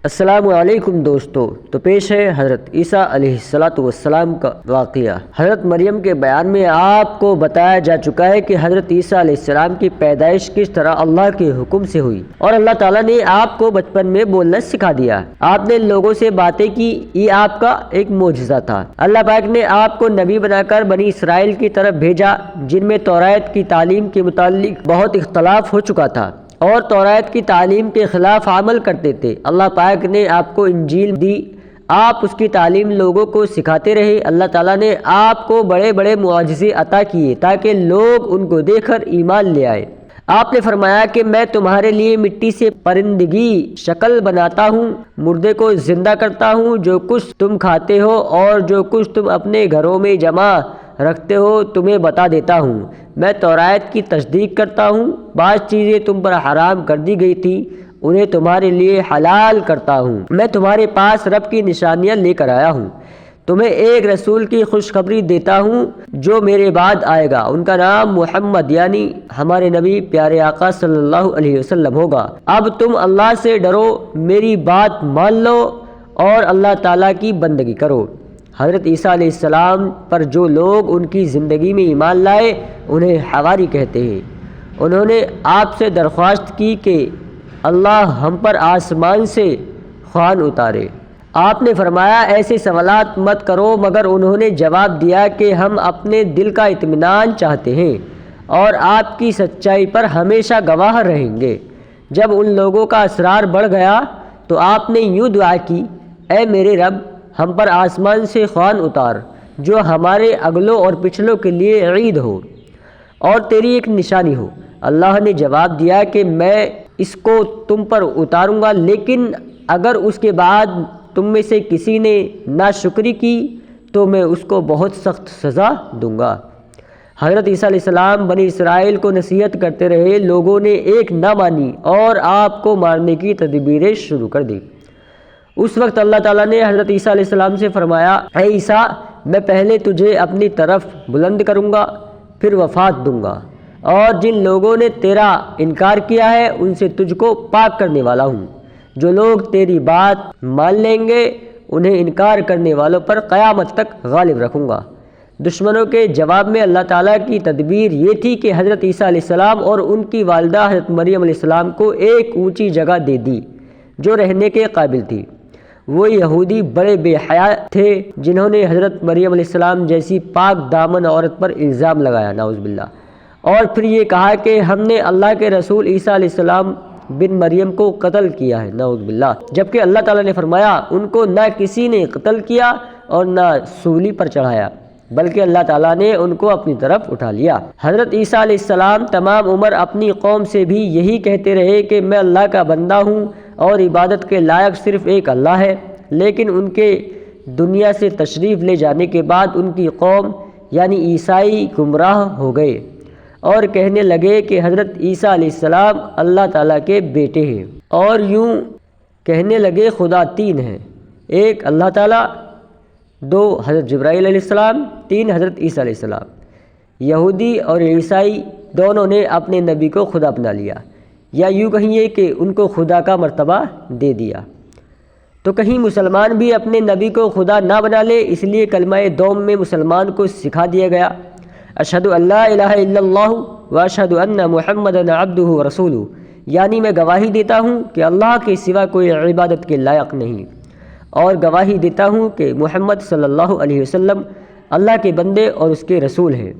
السلام علیکم دوستو، تو پیش ہے حضرت عیسیٰ علیہ السلام کا واقعہ۔ حضرت مریم کے بیان میں آپ کو بتایا جا چکا ہے کہ حضرت عیسیٰ علیہ السلام کی پیدائش کس طرح اللہ کے حکم سے ہوئی، اور اللہ تعالیٰ نے آپ کو بچپن میں بولنا سکھا دیا۔ آپ نے لوگوں سے باتیں کی، یہ آپ کا ایک معجزہ تھا۔ اللہ پاک نے آپ کو نبی بنا کر بنی اسرائیل کی طرف بھیجا، جن میں تورات کی تعلیم کے متعلق بہت اختلاف ہو چکا تھا اور تورات کی تعلیم کے خلاف عمل کرتے تھے۔ اللہ پاک نے آپ کو انجیل دی، آپ اس کی تعلیم لوگوں کو سکھاتے رہے۔ اللہ تعالیٰ نے آپ کو بڑے بڑے معجزے عطا کیے تاکہ لوگ ان کو دیکھ کر ایمان لے آئے۔ آپ نے فرمایا کہ میں تمہارے لیے مٹی سے پرندگی شکل بناتا ہوں، مردے کو زندہ کرتا ہوں، جو کچھ تم کھاتے ہو اور جو کچھ تم اپنے گھروں میں جمع رکھتے ہو تمہیں بتا دیتا ہوں۔ میں تورات کی تصدیق کرتا ہوں، بعض چیزیں تم پر حرام کر دی گئی تھیں انہیں تمہارے لیے حلال کرتا ہوں۔ میں تمہارے پاس رب کی نشانیاں لے کر آیا ہوں، تمہیں ایک رسول کی خوشخبری دیتا ہوں جو میرے بعد آئے گا، ان کا نام محمد یعنی ہمارے نبی پیارے آقا صلی اللہ علیہ وسلم ہوگا۔ اب تم اللہ سے ڈرو، میری بات مان لو اور اللہ تعالیٰ کی بندگی کرو۔ حضرت عیسیٰ علیہ السلام پر جو لوگ ان کی زندگی میں ایمان لائے انہیں حواری کہتے ہیں۔ انہوں نے آپ سے درخواست کی کہ اللہ ہم پر آسمان سے خوان اتارے۔ آپ نے فرمایا ایسے سوالات مت کرو، مگر انہوں نے جواب دیا کہ ہم اپنے دل کا اطمینان چاہتے ہیں اور آپ کی سچائی پر ہمیشہ گواہ رہیں گے۔ جب ان لوگوں کا اصرار بڑھ گیا تو آپ نے یوں دعا کی، اے میرے رب، ہم پر آسمان سے خوان اتار جو ہمارے اگلوں اور پچھلوں کے لیے عید ہو اور تیری ایک نشانی ہو۔ اللہ نے جواب دیا کہ میں اس کو تم پر اتاروں گا، لیکن اگر اس کے بعد تم میں سے کسی نے ناشکری کی تو میں اس کو بہت سخت سزا دوں گا۔ حضرت عیسیٰ علیہ السلام بنی اسرائیل کو نصیحت کرتے رہے، لوگوں نے ایک نہ مانی اور آپ کو مارنے کی تدبیریں شروع کر دی۔ اس وقت اللہ تعالیٰ نے حضرت عیسیٰ علیہ السلام سے فرمایا، اے عیسیٰ، میں پہلے تجھے اپنی طرف بلند کروں گا، پھر وفات دوں گا، اور جن لوگوں نے تیرا انکار کیا ہے ان سے تجھ کو پاک کرنے والا ہوں۔ جو لوگ تیری بات مان لیں گے انہیں انکار کرنے والوں پر قیامت تک غالب رکھوں گا۔ دشمنوں کے جواب میں اللہ تعالیٰ کی تدبیر یہ تھی کہ حضرت عیسیٰ علیہ السلام اور ان کی والدہ حضرت مریم علیہ السلام کو ایک اونچی جگہ دے دی جو رہنے کے قابل تھی۔ وہ یہودی بڑے بے حیا تھے جنہوں نے حضرت مریم علیہ السلام جیسی پاک دامن عورت پر الزام لگایا، نعوذ باللہ، اور پھر یہ کہا کہ ہم نے اللہ کے رسول عیسیٰ علیہ السلام بن مریم کو قتل کیا ہے، نعوذ باللہ، جبکہ اللہ تعالیٰ نے فرمایا ان کو نہ کسی نے قتل کیا اور نہ سولی پر چڑھایا، بلکہ اللہ تعالیٰ نے ان کو اپنی طرف اٹھا لیا۔ حضرت عیسیٰ علیہ السلام تمام عمر اپنی قوم سے بھی یہی کہتے رہے کہ میں اللہ کا بندہ ہوں اور عبادت کے لائق صرف ایک اللہ ہے، لیکن ان کے دنیا سے تشریف لے جانے کے بعد ان کی قوم یعنی عیسائی گمراہ ہو گئے اور کہنے لگے کہ حضرت عیسیٰ علیہ السلام اللہ تعالیٰ کے بیٹے ہیں، اور یوں کہنے لگے خدا تین ہیں، ایک اللہ تعالیٰ، دو حضرت جبرائیل علیہ السلام، تین حضرت عیسیٰ علیہ السلام۔ یہودی اور عیسائی دونوں نے اپنے نبی کو خدا بنا لیا، یا یوں کہیے کہ ان کو خدا کا مرتبہ دے دیا۔ تو کہیں مسلمان بھی اپنے نبی کو خدا نہ بنا لے، اس لیے کلمہ دوم میں مسلمان کو سکھا دیا گیا، اشہد ان لا الہ الا اللہ واشہد ان محمدًا عبدہ ورسولہ، یعنی میں گواہی دیتا ہوں کہ اللہ کے سوا کوئی عبادت کے لائق نہیں، اور گواہی دیتا ہوں کہ محمد صلی اللہ علیہ وسلم اللہ کے بندے اور اس کے رسول ہیں۔